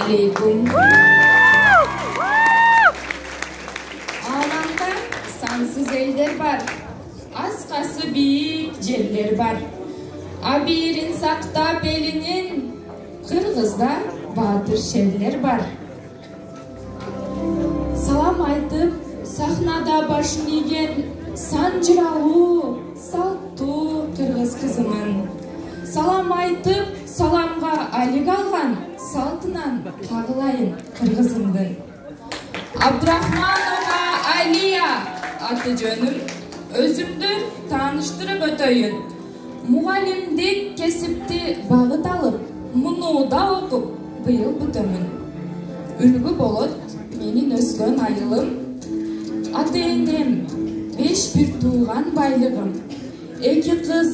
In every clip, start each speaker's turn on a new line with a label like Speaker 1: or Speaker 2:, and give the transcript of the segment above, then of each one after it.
Speaker 1: алейкум. Аламда сансыз элдер бар, аскасы бийик жерлер бар. Абийирин сактап элинин, Кыргызда баатыр шерлер бар. Салам айтып, сахнада башын ийген сан жыралуу, салттуу кыргыз кызымын. Салам айтып, саламга алик алган, салтынан кагылайын кыргызымдын. Абдрахманова Алия аты жөнүм, өзүмдү тааныштырып өтөйүн. Мугалимдик кесипти багыт алып, мунууда окуп, быйыл бүтөмүн. Үлгү болот менин өскөн айылым, ата-энем 5 бир тууган байлыгым. 2 кыз,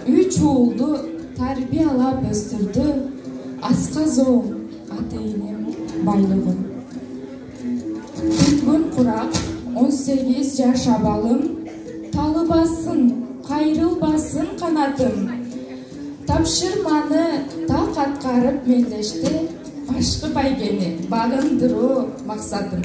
Speaker 1: 3 уулду тарбиялап өстүрдү, асказоом ата-энем байлыгым. Күнгөн курак 18 жаш абалым, талыбасын, кайрылбасын канатым. Тапшырманы так аткарып мелдешти, башкы байгени багындыруу максатым.